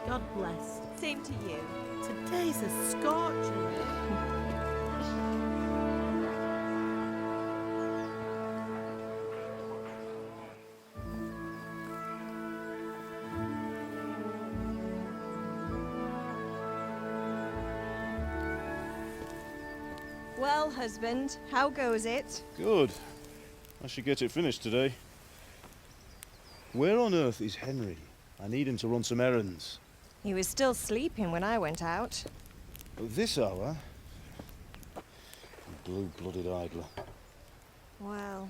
God bless. Same to you. Today's a scorcher. Well, husband, how goes it? Good. I should get it finished today. Where on earth is Henry? I need him to run some errands. He was still sleeping when I went out. At this hour? Blue-blooded idler. Well,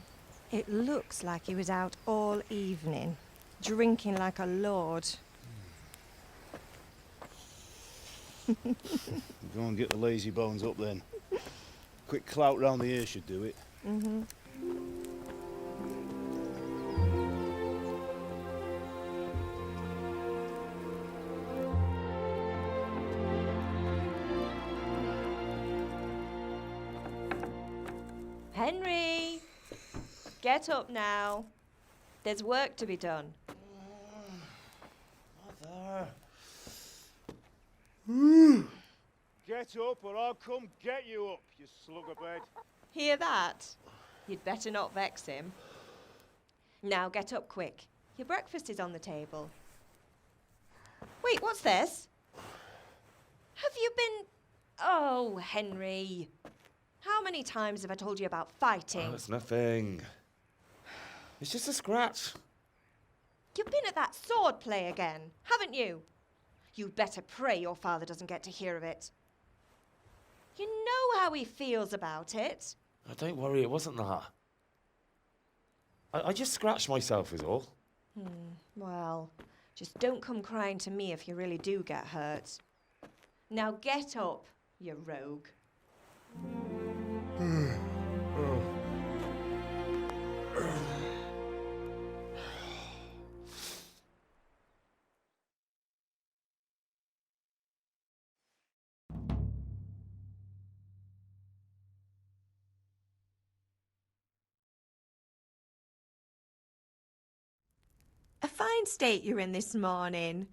it looks like he was out all evening, drinking like a lord. Go and get the lazy bones up then. Quick clout round the ear should do it. Mm-hmm. Henry! Get up now. There's work to be done. Mother. Get up or I'll come get you up, you slugabed. Hear that? You'd better not vex him. Now get up quick. Your breakfast is on the table. Wait, what's this? Have you been... Oh, Henry. How many times have I told you about fighting? Oh, it's nothing. It's just a scratch. You've been at that sword play again, haven't you? You'd better pray your father doesn't get to hear of it. You know how he feels about it. Oh, don't worry, it wasn't that. I just scratched myself is all. Well, just don't come crying to me if you really do get hurt. Now get up, you rogue. A fine state you're in this morning.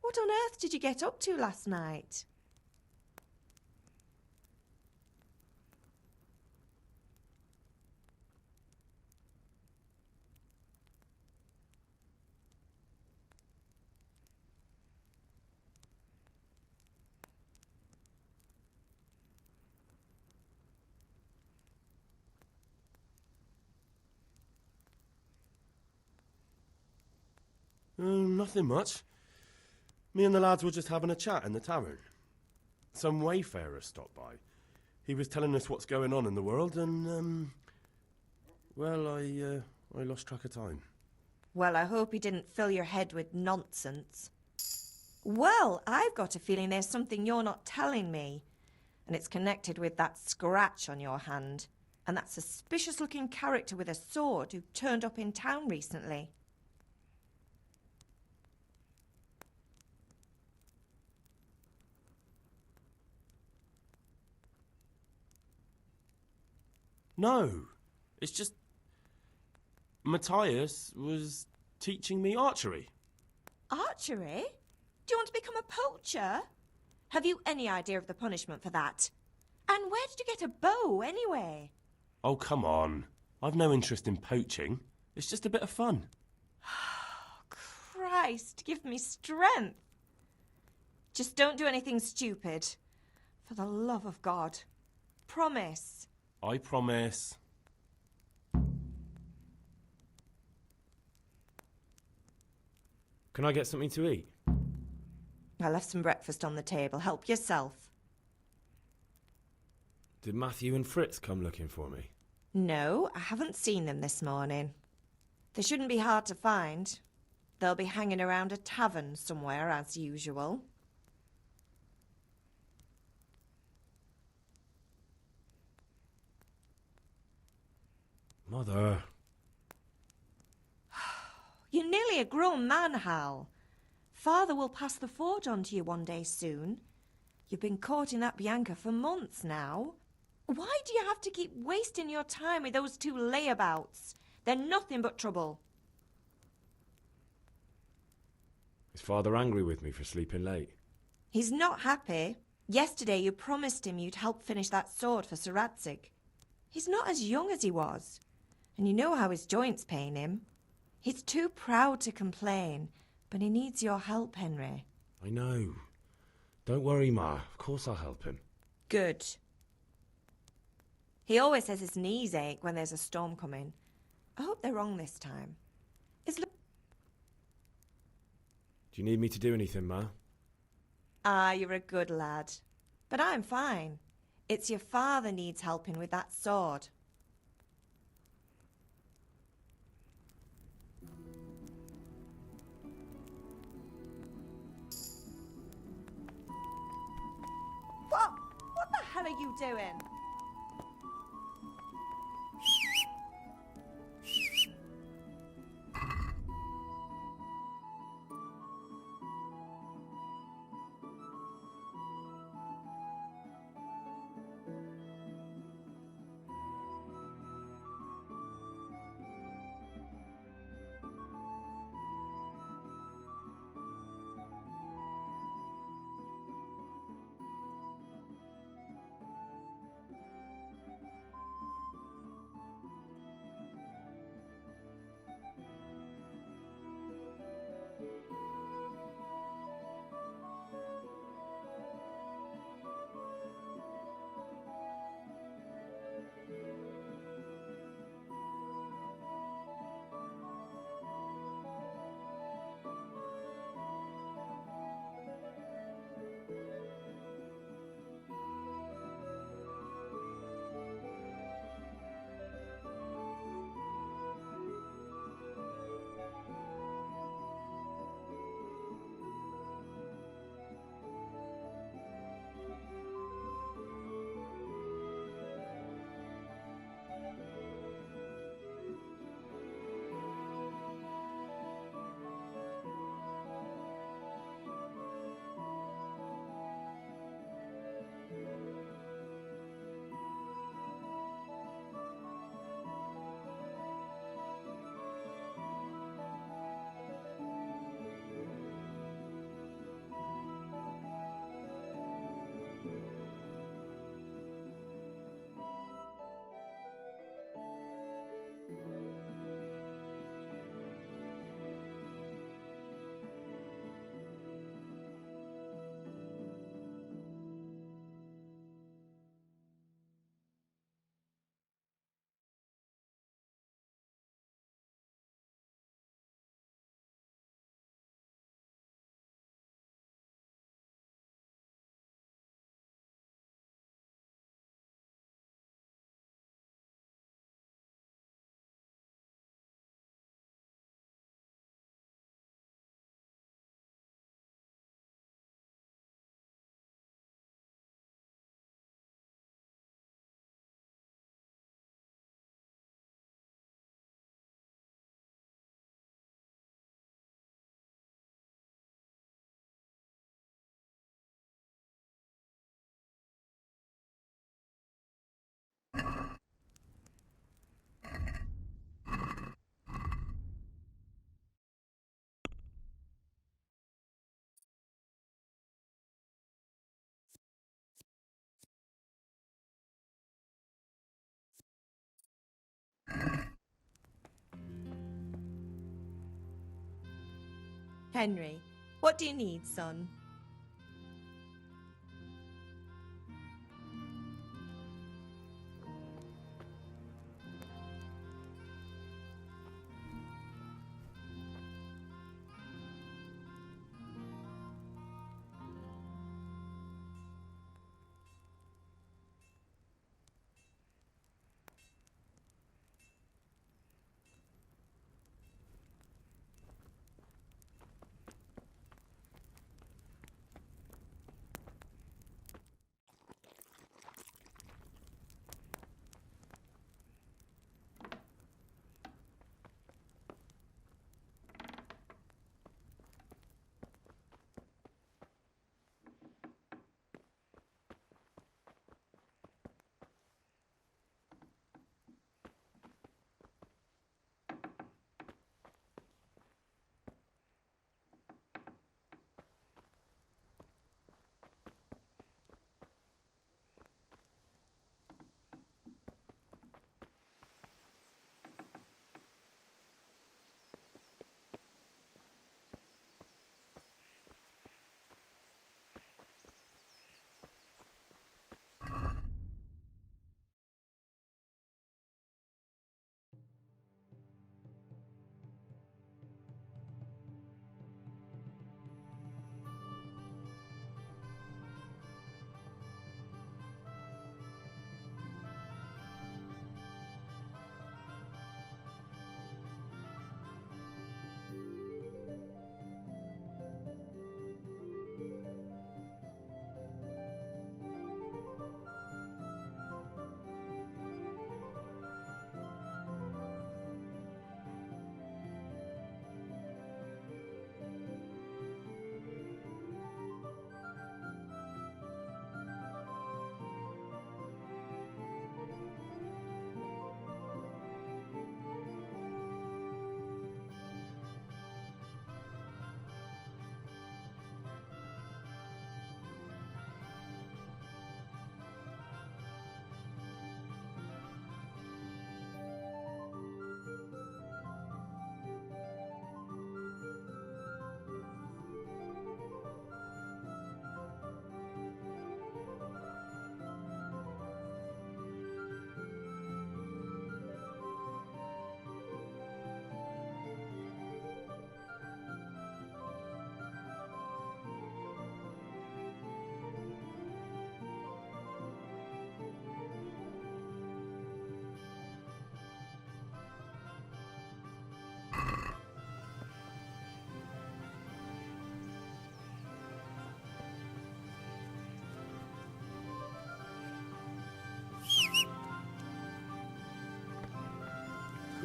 What on earth did you get up to last night? Nothing much. Me and the lads were just having a chat in the tavern. Some wayfarer stopped by. He was telling us what's going on in the world and, well, I lost track of time. Well, I hope he didn't fill your head with nonsense. Well, I've got a feeling there's something you're not telling me. And it's connected with that scratch on your hand. And that suspicious-looking character with a sword who turned up in town recently. No, it's just... Matthias was teaching me archery. Archery? Do you want to become a poacher? Have you any idea of the punishment for that? And where did you get a bow, anyway? Oh, come on. I've no interest in poaching. It's just a bit of fun. Christ, give me strength. Just don't do anything stupid. For the love of God. Promise. I promise. Can I get something to eat? I left some breakfast on the table. Help yourself. Did Matthew and Fritz come looking for me? No, I haven't seen them this morning. They shouldn't be hard to find. They'll be hanging around a tavern somewhere, as usual. Mother. You're nearly a grown man, Hal. Father will pass the forge on to you one day soon. You've been courting that Bianca for months now. Why do you have to keep wasting your time with those two layabouts? They're nothing but trouble. Is Father angry with me for sleeping late? He's not happy. Yesterday you promised him you'd help finish that sword for Sir Radzig. He's not as young as he was, and you know how his joints pain him. He's too proud to complain, but he needs your help, Henry. I know. Don't worry, Ma. Of course I'll help him. Good. He always says his knees ache when there's a storm coming. I hope they're wrong this time. Do you need me to do anything, Ma? You're a good lad. But I'm fine. It's your father needs helping with that sword. What the hell are you doing? Henry, what do you need, son?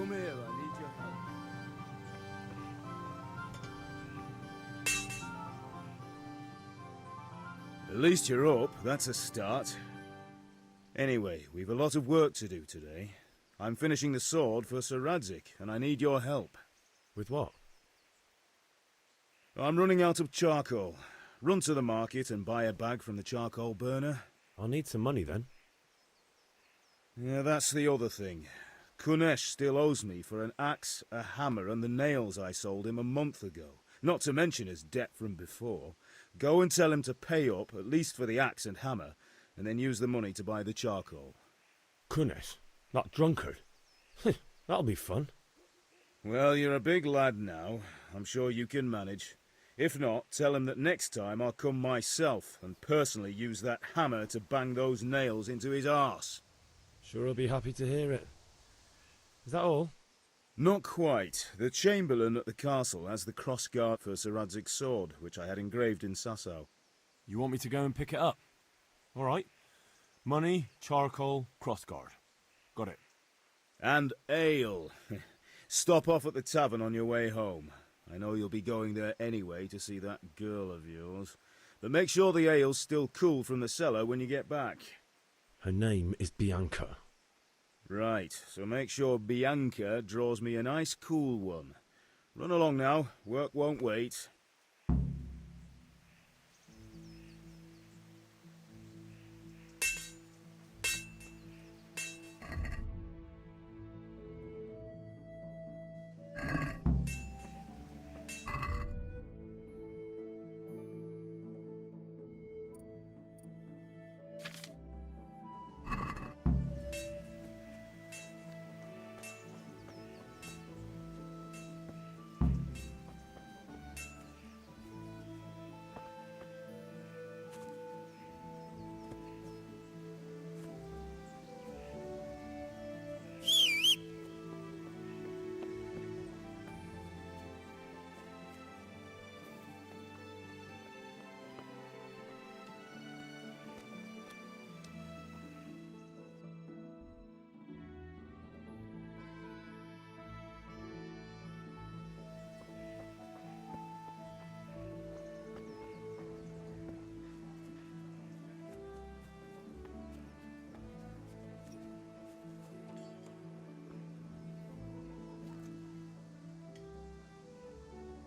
Come here, I need your help. At least you're up, that's a start. Anyway, we've a lot of work to do today. I'm finishing the sword for Sir Radzig, and I need your help. With what? I'm running out of charcoal. Run to the market and buy a bag from the charcoal burner. I'll need some money then. Yeah, that's the other thing. Kunesh still owes me for an axe, a hammer, and the nails I sold him a month ago. Not to mention his debt from before. Go and tell him to pay up, at least for the axe and hammer, and then use the money to buy the charcoal. Kunesh? That drunkard? That'll be fun. Well, you're a big lad now. I'm sure you can manage. If not, tell him that next time I'll come myself and personally use that hammer to bang those nails into his arse. Sure he'll be happy to hear it. Is that all? Not quite. The Chamberlain at the castle has the crossguard for Sir Radzig's sword, which I had engraved in Sasau. You want me to go and pick it up? All right. Money, charcoal, crossguard. Got it. And ale. Stop off at the tavern on your way home. I know you'll be going there anyway to see that girl of yours. But make sure the ale's still cool from the cellar when you get back. Her name is Bianca. Right, so make sure Bianca draws me a nice cool one. Run along now, work won't wait.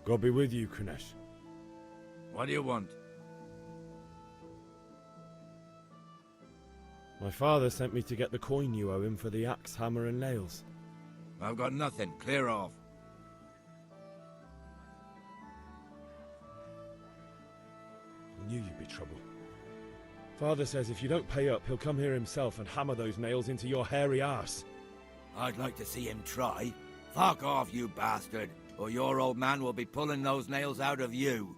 God be with you, Kunesh. What do you want? My father sent me to get the coin you owe him for the axe, hammer and nails. I've got nothing. Clear off. I knew you'd be trouble. Father says if you don't pay up, he'll come here himself and hammer those nails into your hairy arse. I'd like to see him try. Fuck off, you bastard, or your old man will be pulling those nails out of you.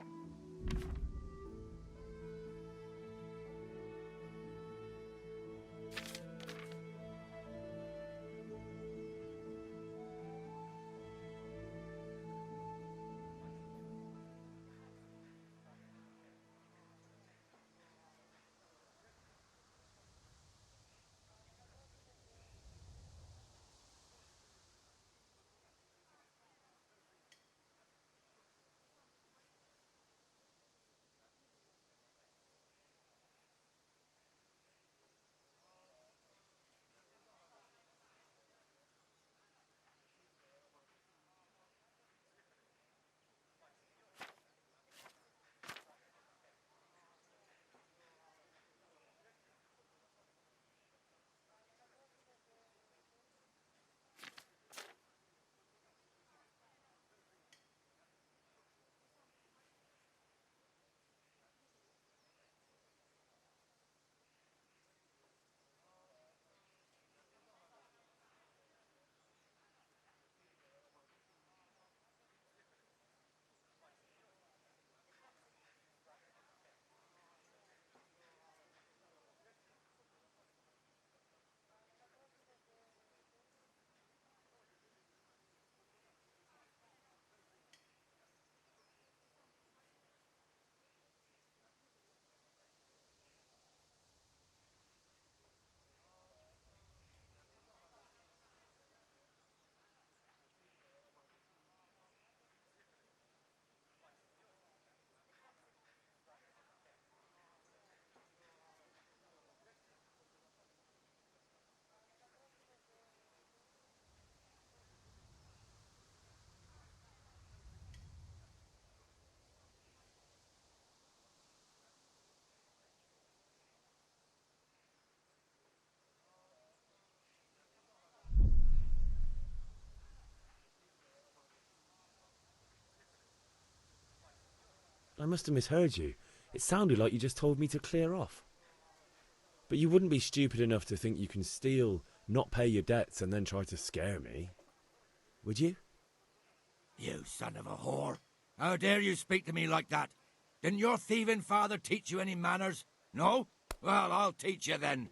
I must have misheard you. It sounded like you just told me to clear off. But you wouldn't be stupid enough to think you can steal, not pay your debts, and then try to scare me. Would you? You son of a whore. How dare you speak to me like that? Didn't your thieving father teach you any manners? No? Well, I'll teach you then.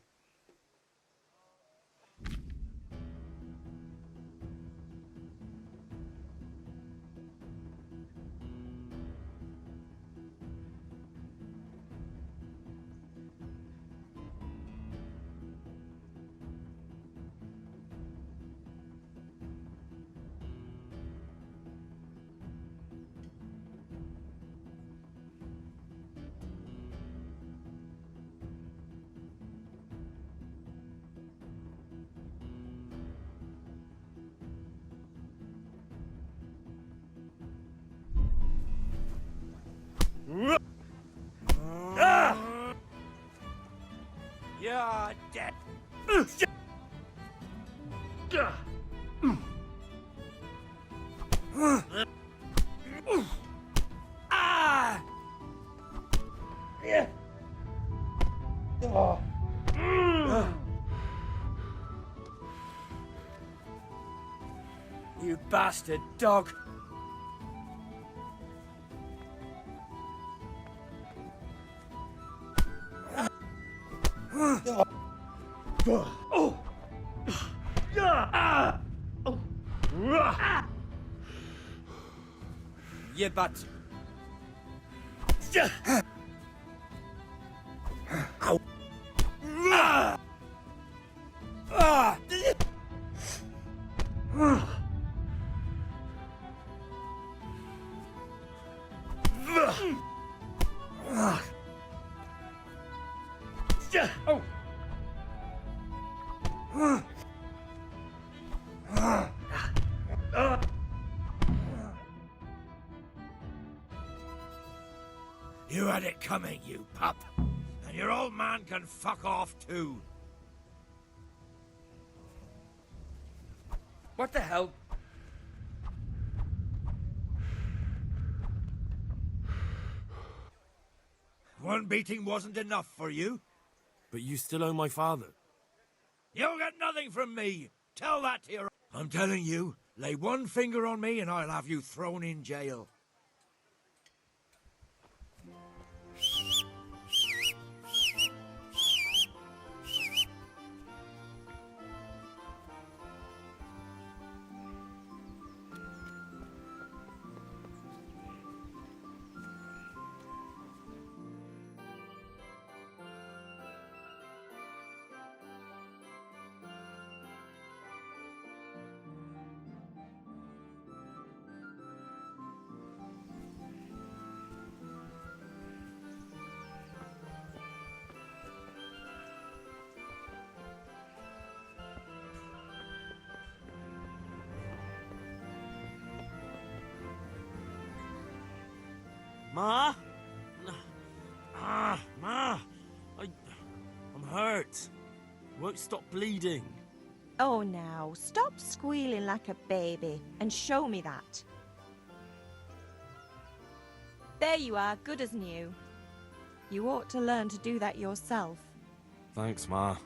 You're dead. You bastard dog. You but. You had it coming, you pup. And your old man can fuck off too. What the hell? One beating wasn't enough for you? But you still owe my father. You'll get nothing from me. Tell that to your... I'm telling you, lay one finger on me and I'll have you thrown in jail. Ma? Ma! I'm hurt. Won't stop bleeding. Oh, now, stop squealing like a baby and show me that. There you are, good as new. You ought to learn to do that yourself. Thanks, Ma.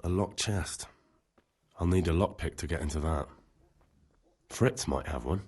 A locked chest. I'll need a lockpick to get into that. Fritz might have one.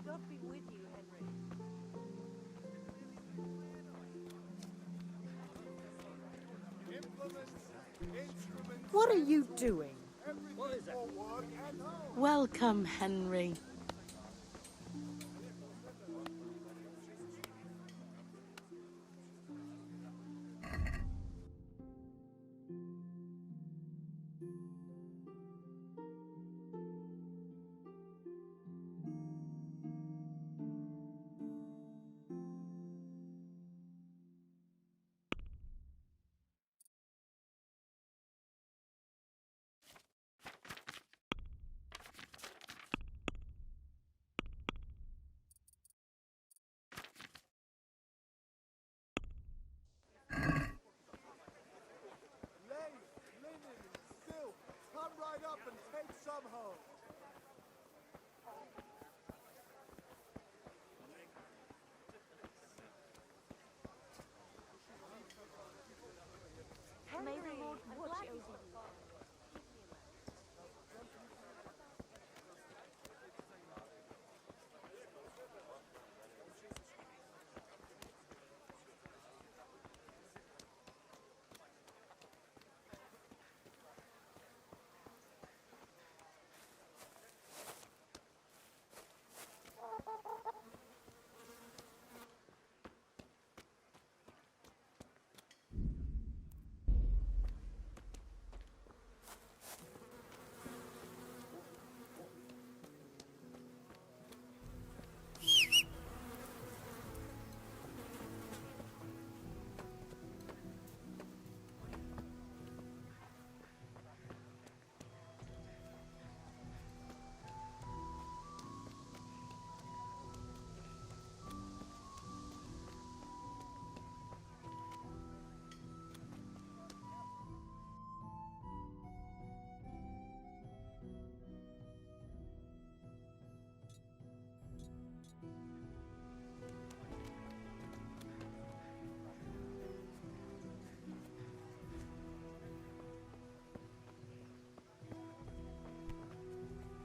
God be with you, Henry. What are you doing? Welcome, Henry. May the Lord watch over you.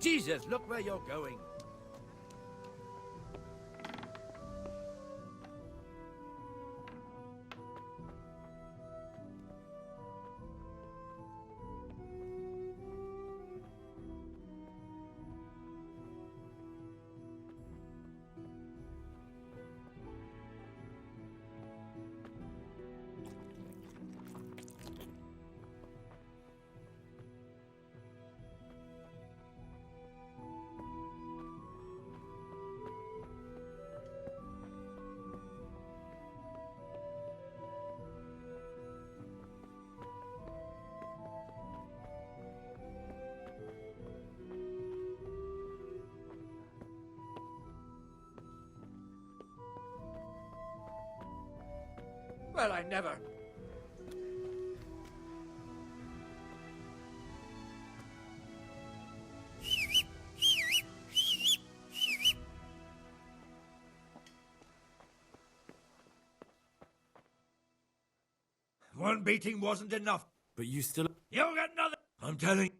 Jesus, look where you're going. Well, I never. One beating wasn't enough. But you still... You'll get another. I'm telling.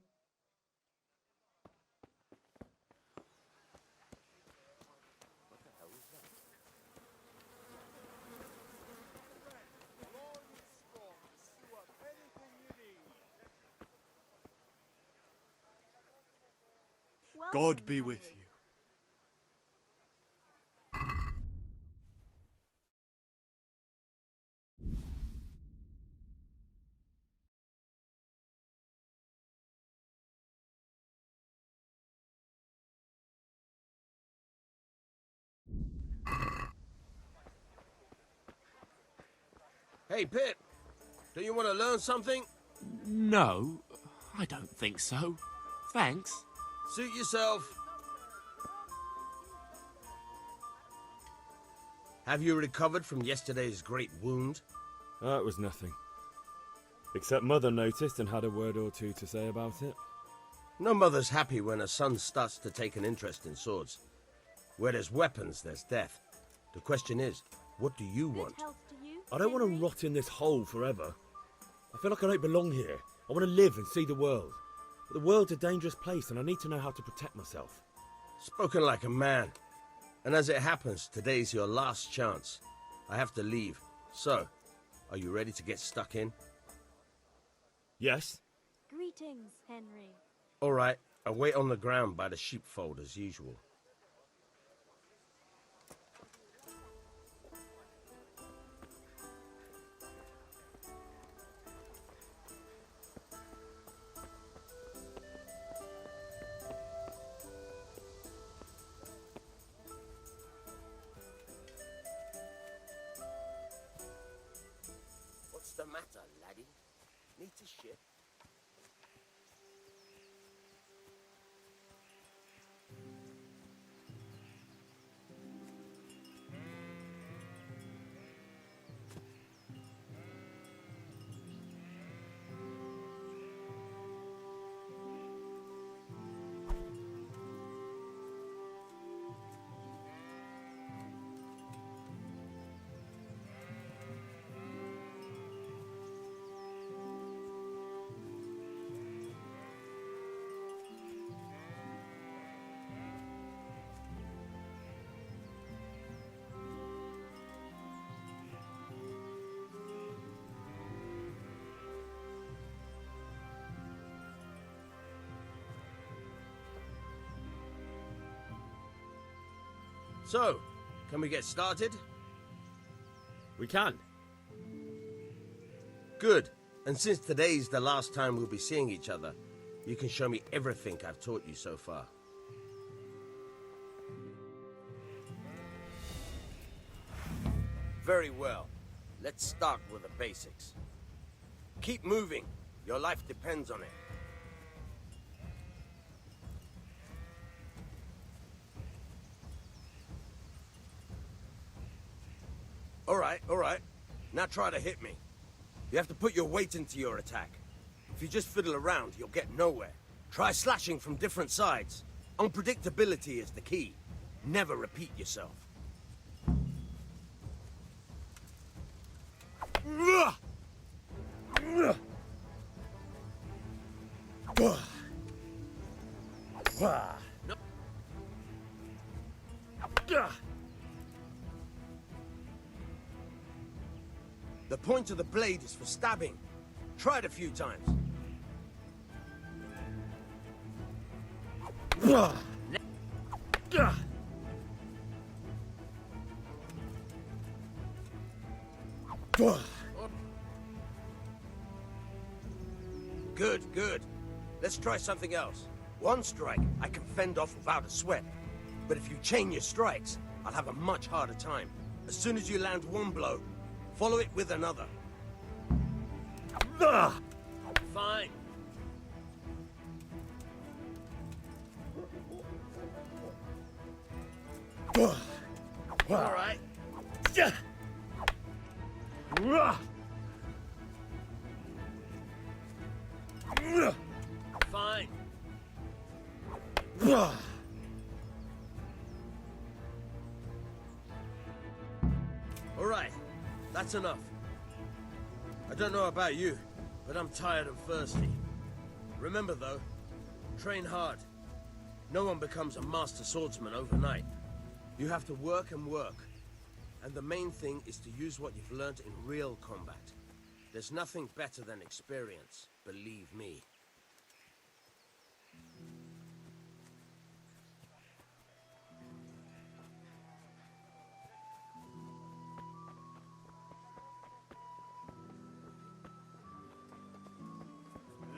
God be with you. Hey, Pip. Do you want to learn something? No, I don't think so. Thanks. Suit yourself. Have you recovered from yesterday's great wound? That was nothing. Except Mother noticed and had a word or two to say about it. No mother's happy when her son starts to take an interest in swords. Where there's weapons, there's death. The question is, what do you want? Health to you, I don't want to Henry. rot in this hole forever. I feel like I don't belong here. I want to live and see the world. But the world's a dangerous place and I need to know how to protect myself. Spoken like a man. And as it happens, today's your last chance. I have to leave. So, are you ready to get stuck in? Yes? Greetings, Henry. All right, I'll wait on the ground by the sheepfold as usual. What's the matter, laddie? Need to ship? So, can we get started? We can. Good. And since today's the last time we'll be seeing each other, you can show me everything I've taught you so far. Very well. Let's start with the basics. Keep moving. Your life depends on it. All right. Now try to hit me. You have to put your weight into your attack. If you just fiddle around, you'll get nowhere. Try slashing from different sides. Unpredictability is the key. Never repeat yourself. The point of the blade is for stabbing. Try it a few times. Good. Let's try something else. One strike I can fend off without a sweat. But if you chain your strikes, I'll have a much harder time. As soon as you land one blow, follow it with another. Fine. All right. Fine. All right, that's enough. I don't know about you, but I'm tired and thirsty. Remember though, train hard. No one becomes a master swordsman overnight. You have to work and work. And the main thing is to use what you've learned in real combat. There's nothing better than experience, believe me.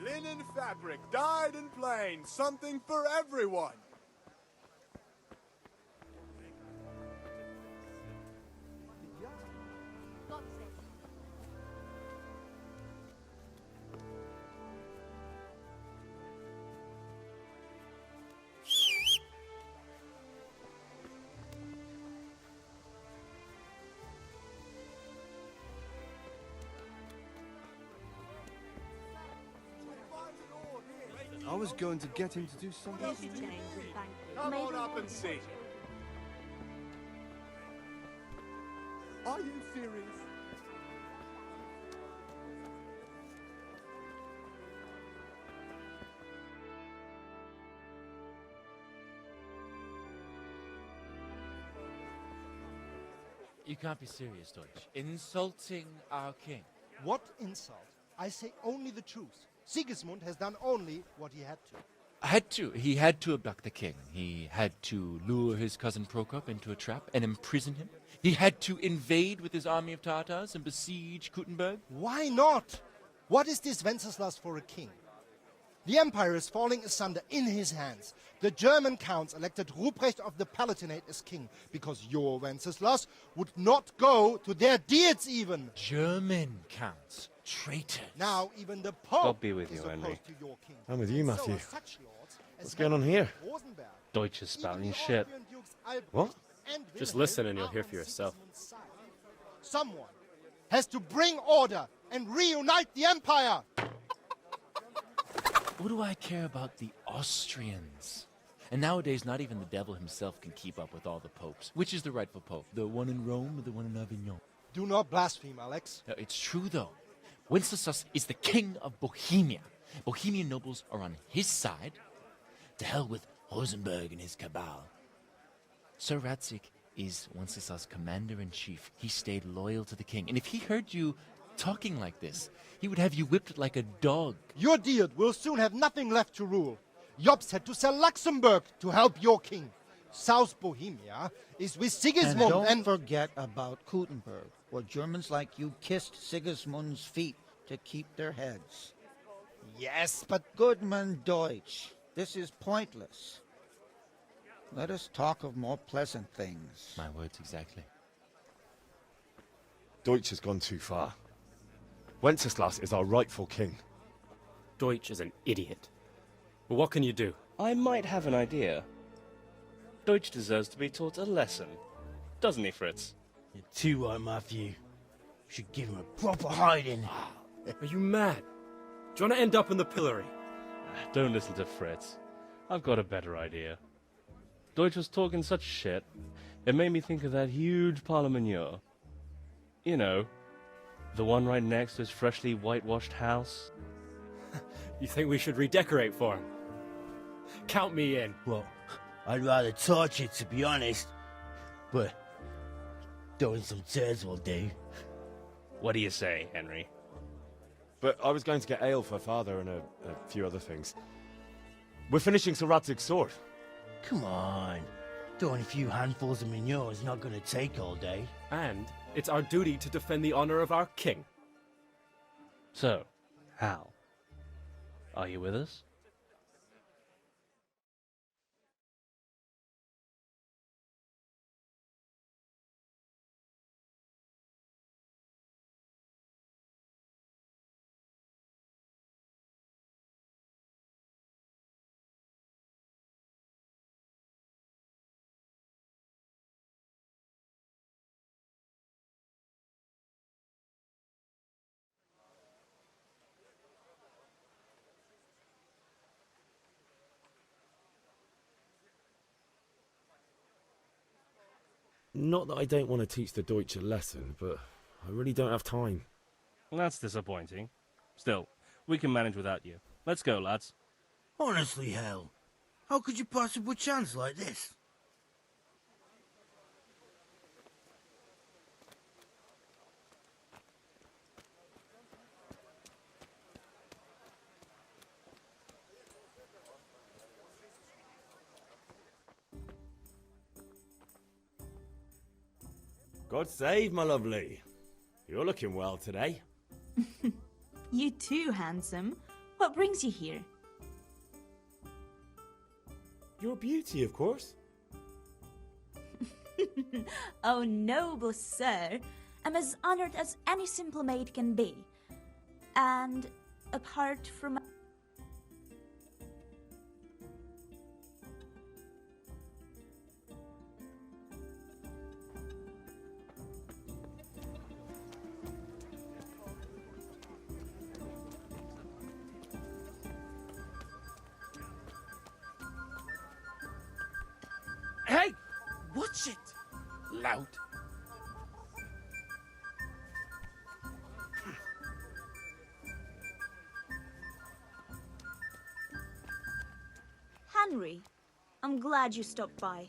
Linen fabric, dyed and plain, something for everyone. God's sake. I was going to get him to do something. This is James and thank you. Come May on the up Lord and see. watch Are you serious? You can't be serious, Deutsch. Insulting our king. What insult? I say only the truth. Sigismund has done only what he had to. He had to abduct the king. He had to lure his cousin Prokop into a trap and imprison him. He had to invade with his army of Tartars and besiege Kuttenberg. Why not? What is this Wenceslas for a king? The empire is falling asunder in his hands. The German counts elected Ruprecht of the Palatinate as king because your Wenceslas would not go to their deeds even. German counts. Traitors. Now even the Pope God be with is you, opposed Henry. to your king. I'm with you, And Matthew. So are such lords as What's going on here? Rosenberg. Deutsch is Even spouting the shit. Austrian Dukes Albrecht What? and Just Wilhelm listen and you'll are hear on for yourself. Sigismund's side. Someone has to bring order and reunite the empire. What do I care about the Austrians? And nowadays, not even the devil himself can keep up with all the popes. Which is the rightful pope? The one in Rome or the one in Avignon? Do not blaspheme, Alex. It's true, though. Wenceslas is the king of Bohemia. Bohemian nobles are on his side. To hell with Rosenberg and his cabal. Sir Radzik is Wenceslas' commander-in-chief. He stayed loyal to the king. And if he heard you talking like this, he would have you whipped like a dog. Your Diet will soon have nothing left to rule. Jobst had to sell Luxembourg to help your king. South Bohemia is with Sigismund And don't forget about Kuttenberg, where Germans like you kissed Sigismund's feet to keep their heads. Yes, but Goodman Deutsch, this is pointless. Let us talk of more pleasant things. My words exactly. Deutsch has gone too far. Wenceslas is our rightful king. Deutsch is an idiot. But what can you do? I might have an idea. Deutsch deserves to be taught a lesson. Doesn't he, Fritz? You're too right, Matthew. Should give him a proper hiding. Are you mad? Do you want to end up in the pillory? Don't listen to Fritz. I've got a better idea. Deutsch was talking such shit, it made me think of that huge parliament. You know, the one right next to his freshly whitewashed house. You think we should redecorate for him? Count me in. Well, I'd rather torch it, to be honest. But throwing some turds will do. What do you say, Henry? But I was going to get ale for father and a few other things. We're finishing Sir Radzig's sword. Come on. Throwing a few handfuls of manure is not going to take all day. And it's our duty to defend the honor of our king. So, Hal, are you with us? Not that I don't want to teach the Deutsch a lesson, but I really don't have time. That's disappointing. Still, we can manage without you. Let's go, lads. Honestly, Hal, how could you possibly chance like this? God save, my lovely. You're looking well today. You too, handsome. What brings you here? Your beauty, of course. Oh, noble sir. I'm as honored as any simple maid can be. And apart from... Hey! Watch it! Loud. Henry, I'm glad you stopped by.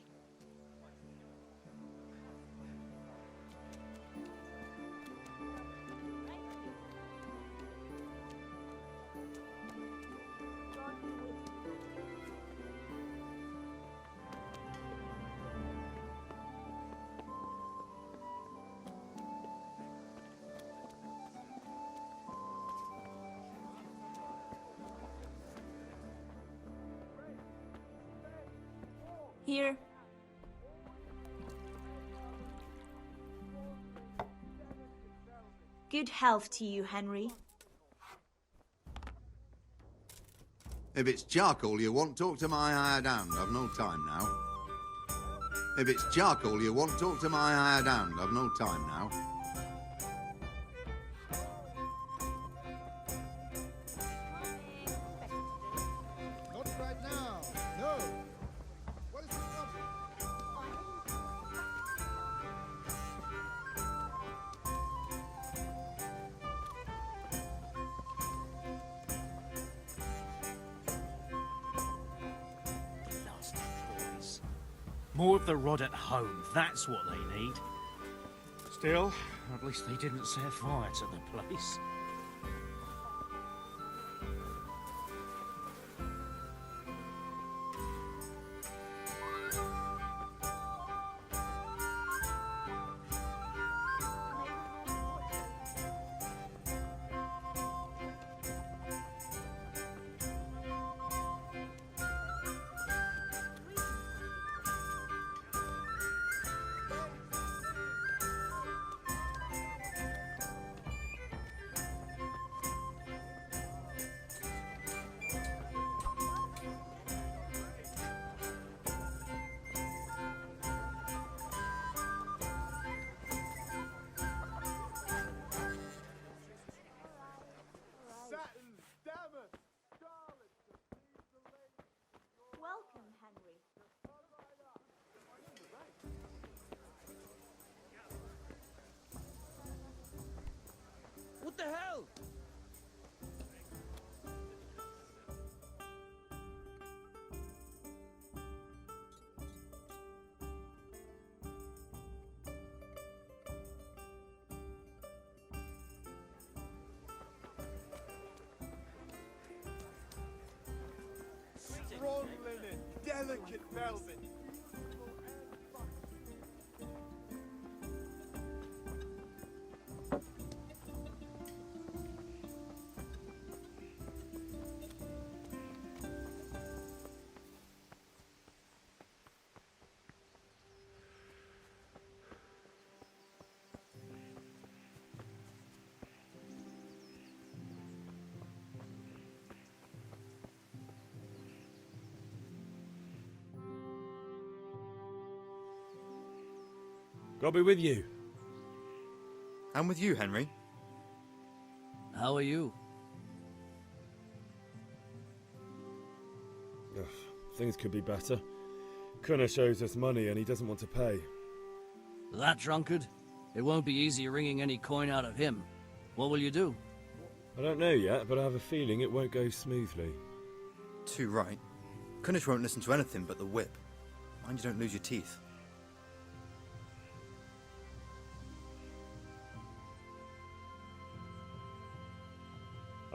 Here. Good health to you, Henry. If it's charcoal you want, talk to my hired hand. I've no time now. If it's charcoal you want, talk to my hired hand. I've no time now. Not right now. No. What is the problem? Boys. More of the rod at home, that's what they need. Still, at least they didn't set fire to the place. Welcome, Henry. What the hell? Strong linen, delicate velvet. God be with you. And with you, Henry. How are you? Ugh, things could be better. Kunna owes us money and he doesn't want to pay. That drunkard? It won't be easy wringing any coin out of him. What will you do? I don't know yet, but I have a feeling it won't go smoothly. Too right. Kunish won't listen to anything but the whip. Mind you don't lose your teeth.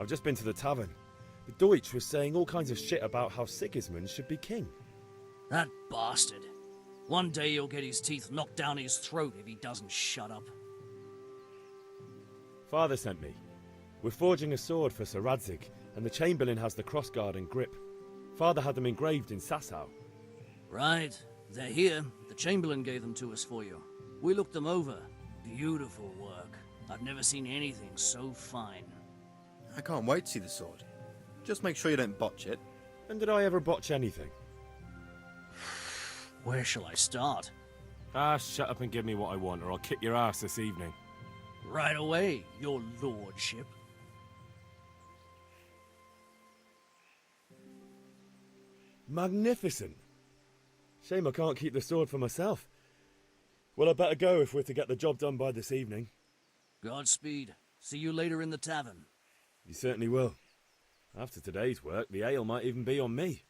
I've just been to the tavern. The Deutsch was saying all kinds of shit about how Sigismund should be king. That bastard. One day he'll get his teeth knocked down his throat if he doesn't shut up. Father sent me. We're forging a sword for Sir Radzig, and the Chamberlain has the crossguard and grip. Father had them engraved in Sasau. Right. They're here. The Chamberlain gave them to us for you. We looked them over. Beautiful work. I've never seen anything so fine. I can't wait to see the sword. Just make sure you don't botch it. And did I ever botch anything? Where shall I start? Shut up and give me what I want, or I'll kick your ass this evening. Right away, your lordship. Magnificent. Shame I can't keep the sword for myself. Well, I better go if we're to get the job done by this evening. Godspeed. See you later in the tavern. You certainly will. After today's work, the ale might even be on me.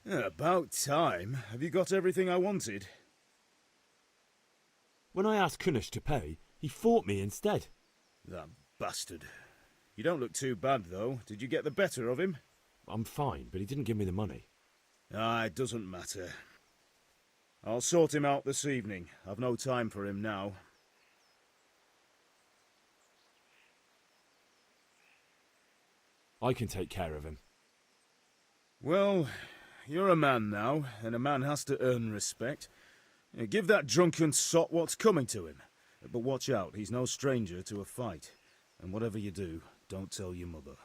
About time. Have you got everything I wanted? When I asked Kunish to pay, he fought me instead. That bastard. You don't look too bad, though. Did you get the better of him? I'm fine, but he didn't give me the money. It doesn't matter. I'll sort him out this evening. I've no time for him now. I can take care of him. Well, you're a man now, and a man has to earn respect. Give that drunken sot what's coming to him. But watch out, he's no stranger to a fight. And whatever you do, don't tell your mother.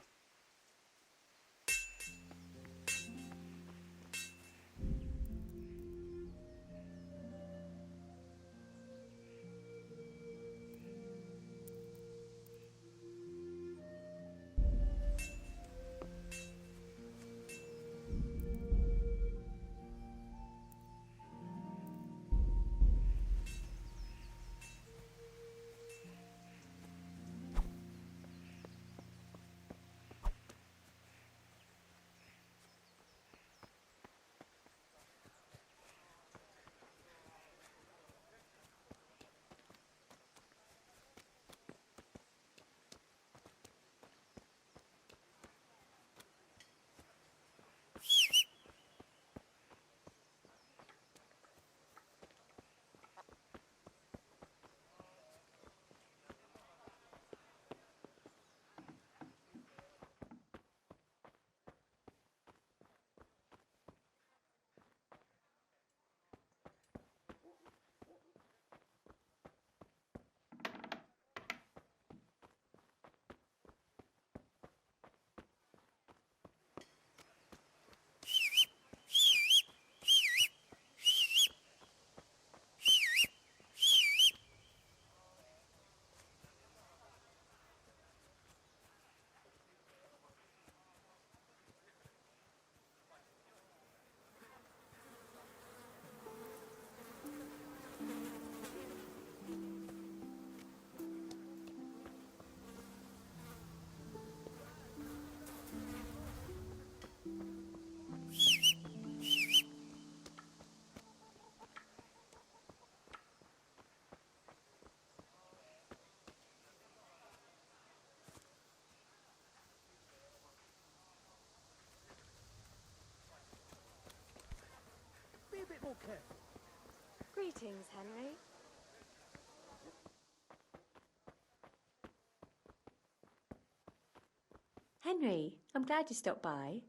Be a bit more careful. Greetings, Henry. Henry, I'm glad you stopped by.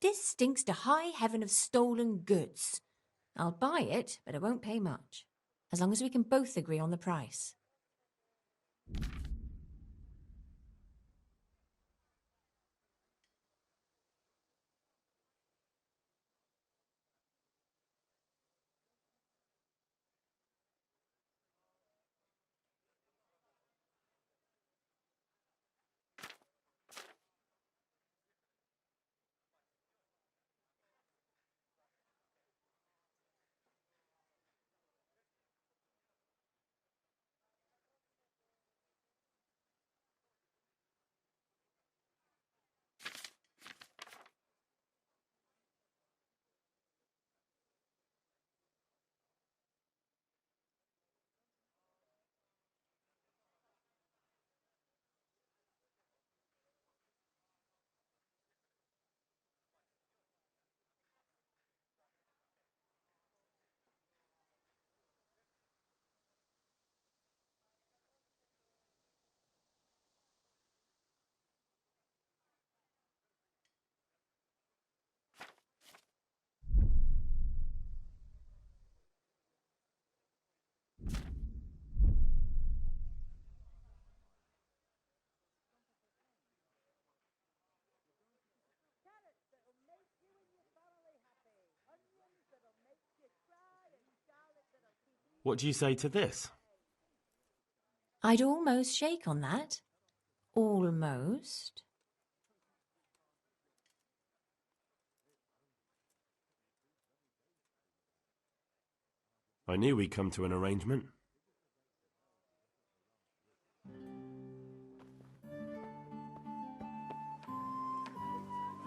This stinks to high heaven of stolen goods. I'll buy it, but I won't pay much. As long as we can both agree on the price. What do you say to this? I'd almost shake on that. Almost. I knew we'd come to an arrangement.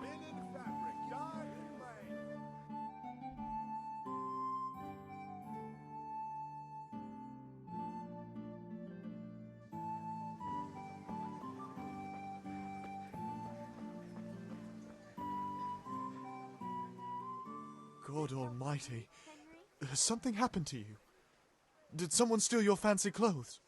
Linen fabric, dyed and plain. God almighty. Has something happened to you? Did someone steal your fancy clothes?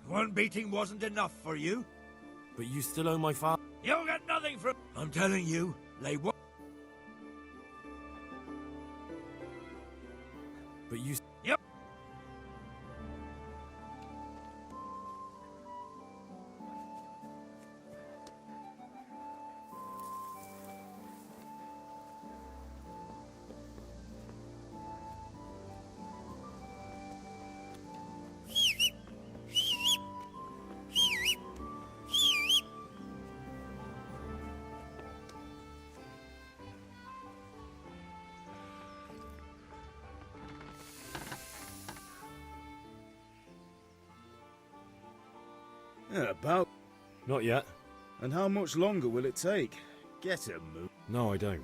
One beating wasn't enough for you? But you still owe my father. You'll get nothing from... I'm telling you, lay one... But you... Yep. Yeah, about. Not yet. And how much longer will it take? Get a move. No, I don't.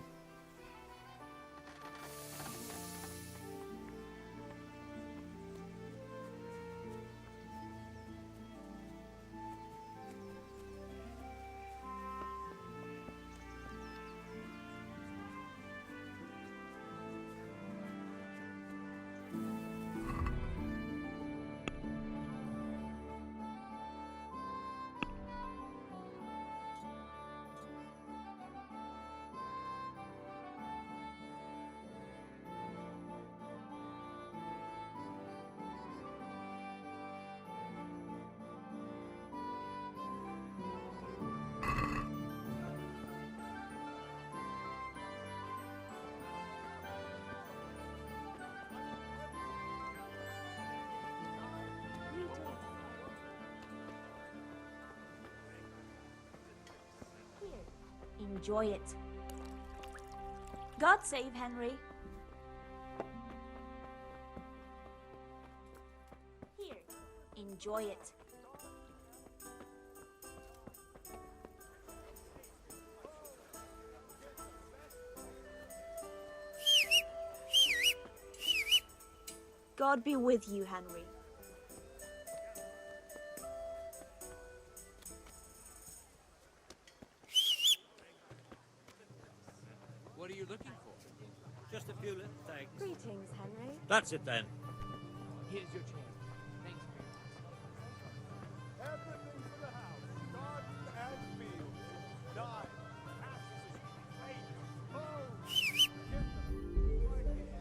Enjoy it. God save Henry. Here, enjoy it. God be with you, Henry. What are you looking for? Just a few little things. Greetings, Henry. That's it then. Here's your chair. Thanks for your Everything for the house, garden and field. Knives, axes, rakes, hoes. Get them right here.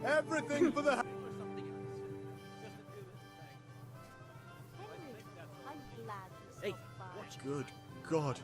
Everything for the house. Henry, I'm glad you Hey, stopped by. Good God.